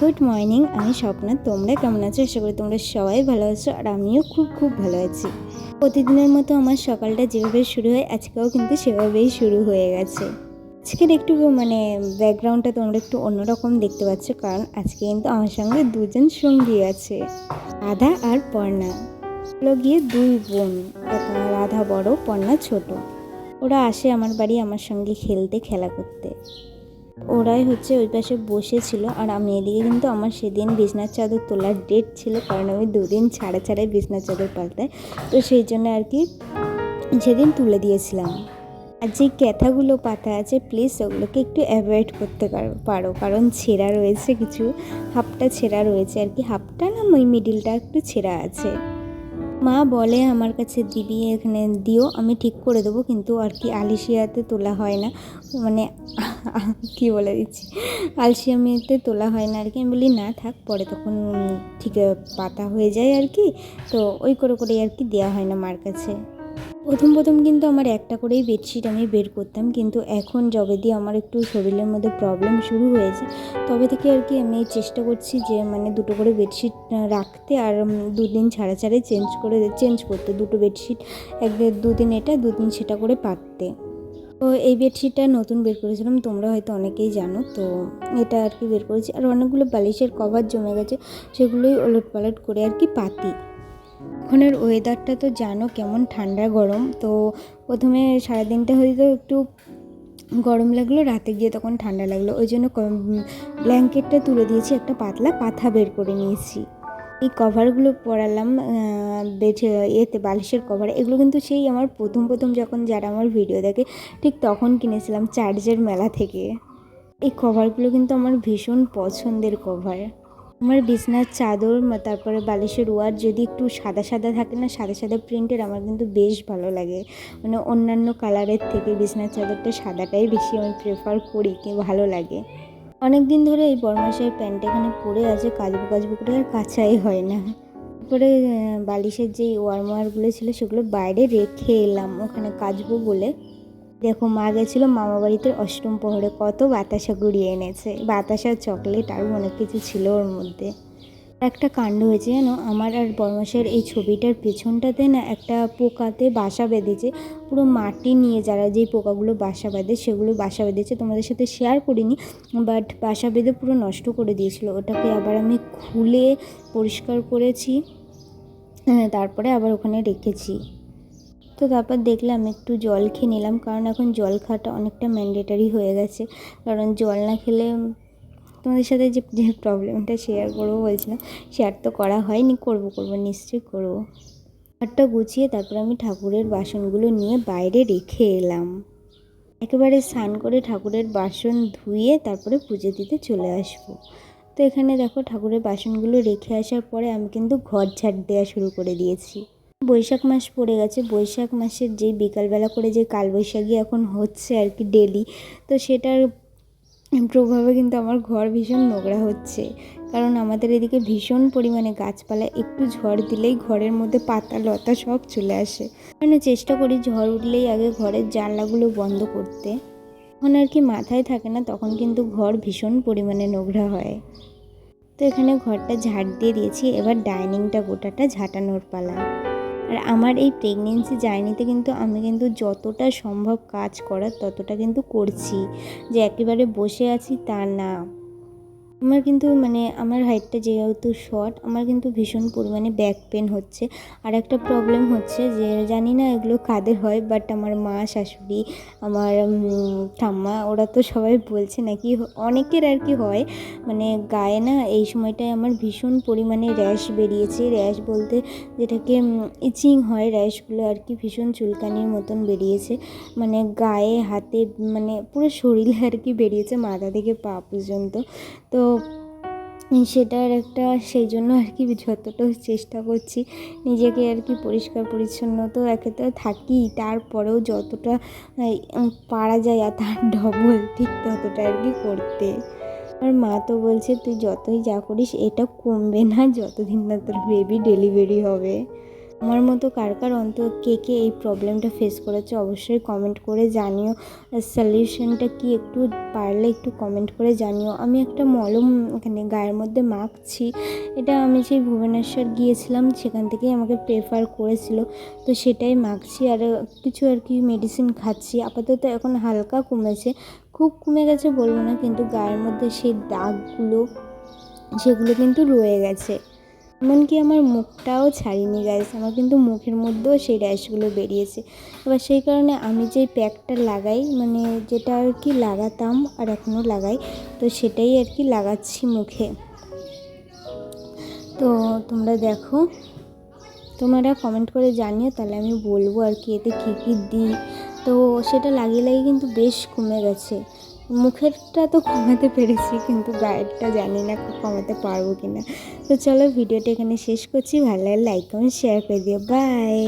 Good morning, আমি স্বপ্না। তোমরা কেমন আছো? আশা করি তোমরা সবাই ভালো আছো, আর আমিও খুব ভালো আছি। প্রতিদিনের মতো আমার সকালটা যেভাবে শুরু হয় আজকেও কিন্তু সেভাবেই শুরু হয়ে গেছে। আজকের একটু ব্যাকগ্রাউন্ডটা তোমরা একটু অন্যরকম দেখতে পাচ্ছ, কারণ আজকে কিন্তু আমার সঙ্গে দুজন সঙ্গী আছে, রাধা আর পর্ণা। ওগুলো গিয়ে দুই বোন, রাধা বড়, পর্ণা ছোট। ওরা আসে আমার বাড়ি আমার সঙ্গে খেলতে, খেলা করতে। ওরাই হচ্ছে ওই পাশে বসেছিল, আর আমি এদিকে কিন্তু আমার সেদিন বিছনার চাদর তোলার ডেট ছিল, কারণ আমি দুদিন ছাড়াই বিছনার চাদর পাল্টাই, তো সেই জন্য আর কি সেদিন তুলে দিয়েছিলাম। আর যে ক্যাথাগুলো পাতা আছে প্লিজ ওগুলোকে একটু অ্যাভয়েড করতে পারো, কারণ ছেঁড়া রয়েছে, কিছু হাফটা ছেঁড়া রয়েছে আর কি, হাফটা না ওই মিডিলটা একটু ছেঁড়া আছে। মা বলে আমার কাছে দিবি, এখানে দিও, আমি ঠিক করে দেবো, কিন্তু আর কি আলিশিয়াতে তোলা হয় না, মানে কি বলে দিচ্ছি, আলসিয়ামিতে তোলা হয় না আর কি। আমি বলি না থাক, পরে তখন ঠিক পাতা হয়ে যায় আর কি, তো ওই করেই আর কি দেওয়া হয় না মার কাছে। প্রথম কিন্তু আমার একটা করেই বেডশিট আমি বের করতাম, কিন্তু এখন যবে দিয়ে আমার একটু শরীরের মধ্যে প্রবলেম শুরু হয়েছে তবে থেকে আর কি আমি চেষ্টা করছি যে দুটো করে বেডশিট রাখতে, আর দুদিন ছাড়া চেঞ্জ করতে, দুটো বেডশিট দুদিন এটা দুদিন সেটা করে পাততে। তো এই বেডশিটটা নতুন বের করেছিলাম, তোমরা হয়তো অনেকেই জানো, তো এটা আর কি বের করেছি। আর অনেকগুলো বালিশের কভার জমে গেছে, সেগুলোই ওলটপালট করে আর কি পাতি। এখনের ওয়েদারটা তো জানো কেমন ঠান্ডা গরম, তো প্রথমে সারাদিনটা হয়তো একটু গরম লাগলো, রাতে গিয়ে তখন ঠান্ডা লাগলো, ওই জন্য ব্ল্যাঙ্কেটটা তুলে দিয়েছি, একটা পাতলা কাঁথা বের করে নিয়েছি। এই কভারগুলো পরালাম বালিশের কভার, এগুলো কিন্তু সেই আমার প্রথম যখন যারা আমার ভিডিও দেখে ঠিক তখন কিনেছিলাম চার্জের মেলা থেকে। এই কভারগুলো কিন্তু আমার ভীষণ পছন্দের কভার। আমার বিছনার চাদর, তারপরে বালিশের ওয়ার যদি একটু সাদা থাকে না, সাদা প্রিন্টের, আমার কিন্তু বেশ ভালো লাগে, অন্যান্য কালারের থেকে বিছনার চাদরটা সাদাটাই বেশি আমি প্রেফার করি, কি ভালো লাগে। অনেক দিন ধরে এই বরমাসের প্যান্ট এখানে পরে আছে, কাচবো করে আর কাচাই হয় না। তারপরে বালিশের যেই ওয়ারগুলো ছিল সেগুলো বাইরে রেখে এলাম ওখানে কাচবো বলে। দেখো মা গেছিলো মামা বাড়িতে অষ্টম প্রহরে, কত বাতাসা গুড়িয়ে এনেছে, বাতাসা চকলেট আর অনেক কিছু ছিল ওর মধ্যে। একটা কাণ্ড হয়েছে জানো, আমার আর বরমাসের এই ছবিটার পেছনটাতে না একটা পোকাতে বাসা বেঁধেছে, পুরো মাটি নিয়ে যারা যেই পোকাগুলো বাসা বাঁধে সেগুলো বাসা বেঁধেছে, তোমাদের সাথে শেয়ার করিনি, বাট বাসা বেঁধে পুরো নষ্ট করে দিয়েছিল। ওটাকে আবার আমি খুলে পরিষ্কার করেছি, তারপরে আবার ওখানে রেখেছি। তো তারপর দেখলাম একটু জল খেয়ে নিলাম, কারণ এখন জল খাওয়াটা অনেকটা ম্যান্ডেটারি হয়ে গেছে, কারণ জল না খেলে তোমাদের সাথে যে প্রবলেমটা শেয়ার করবো বলছিলাম, শেয়ার তো করা হয়নি, করবো নিশ্চয়ই করবো। ঘরটা গুছিয়ে তারপর আমি ঠাকুরের বাসনগুলো নিয়ে বাইরে রেখে এলাম। একেবারে স্নান করে ঠাকুরের বাসন ধুয়ে তারপরে পুজো দিতে চলে আসবো। তো এখানে দেখো ঠাকুরের বাসনগুলো রেখে আসার পরে আমি কিন্তু ঘর ঝাড় দেওয়া শুরু করে দিয়েছি। বৈশাখ মাস পড়ে গেছে, বৈশাখ মাসের যেই বিকালবেলা করে যে কালবৈশাখী এখন হচ্ছে আর কি ডেলি, তো সেটার প্রভাবে কিন্তু আমার ঘর ভীষণ নোংরা হচ্ছে, কারণ আমাদের এদিকে ভীষণ পরিমাণে গাছপালা, একটু ঝড় দিলেই ঘরের মধ্যে পাতা লতা সব চলে আসে। চেষ্টা করি ঝড় উঠলেই আগে ঘরের জানলাগুলো বন্ধ করতে, তখন আর কি মাথায় থাকে না, তখন কিন্তু ঘর ভীষণ পরিমাণে নোংরা হয়। তো এখানে ঘরটা ঝাড় দিয়ে দিয়েছি, এবার ডাইনিংটা গোটাটা ঝাঁটানোর পালা। আর আমার এই প্রেগনেন্সি জার্নিতে কিন্তু আমি কিন্তু যতটা সম্ভব কাজ করার ততটা কিন্তু করছি, যে একেবারে বসে আছি তা না। আমার কিন্তু আমার হাইটটা যেহেতু শর্ট, আমার কিন্তু ভীষণ পরিমাণে ব্যাক পেন হচ্ছে। আর একটা প্রবলেম হচ্ছে যে জানি না এগুলো কাদের হয়, বাট আমার মা, শাশুড়ি, আমার ঠাম্মা, ওরা তো সবাই বলছে নাকি অনেকের আর কি হয়, গায়ে না এই সময়টায় আমার ভীষণ পরিমাণে র্যাশ বেরিয়েছে। র্যাশ বলতে যেটাকে ইচিং হয়, র্যাশগুলো আর কি ভীষণ চুলকানির মতন বেরিয়েছে, গায়ে হাতে পুরো শরীরে আর কি বেরিয়েছে, মাথা থেকে পা পর্যন্ত। তো সেটার একটা, সেই জন্য আর কি যতটা চেষ্টা করছি নিজেকে আর কি পরিষ্কার পরিচ্ছন্ন তো একে তো থাকি, তারপরেও যতটা পারা যায় আর তার ডবল ঠিক ততটা আর কি করতে। আমার মা তো বলছে তুই যতই যা করিস এটা কমবে না যতদিন না তোর বেবি ডেলিভারি হবে। আমার মতো কার কার কে কে এই প্রবলেমটা ফেস করেছে অবশ্যই কমেন্ট করে জানিও। সলিউশনটা কি একটু পারলে একটু কমেন্ট করে জানিও। আমি একটা মলম এখানে গায়ের মধ্যে মাখছি, এটা আমি যে ভুবনেশ্বর গিয়েছিলাম সেখান থেকেই আমাকে প্রেফার করেছিল, তো সেটাই মাখছি। আর কিছু আর কি মেডিসিন খাচ্ছি। আপাতত এখন হালকা কমেছে, খুব কমে গেছে বলবো না, কিন্তু গায়ের মধ্যে সেই দাগগুলো সেগুলো কিন্তু রয়ে গেছে। এমনকি আমার মুখটাও ছাড়িনি গাইস, আমার কিন্তু মুখের মধ্যেও সেই র্যাশগুলো বেরিয়েছে। এবার সেই কারণে আমি যেই প্যাকটা লাগাই, মানে যেটা আর কি লাগাতাম আর এখনও লাগাই, তো সেটাই আর কি লাগাচ্ছি মুখে। তো তোমরা দেখো, তোমরা কমেন্ট করে জানিও, তাহলে আমি বলবো আর কি এতে কী কী দিই। তো সেটা লাগিয়ে লাগিয়ে কিন্তু বেশ কমে গেছে। মুখেরটা তো কমাতে পেরেছি, কিন্তু গায়েরটা জানি না কমাতে পারবো কি না। তো চলো ভিডিওটা এখানে শেষ করছি, ভালো লাগলে লাইক কমেন্ট শেয়ার করে দিও, বাই।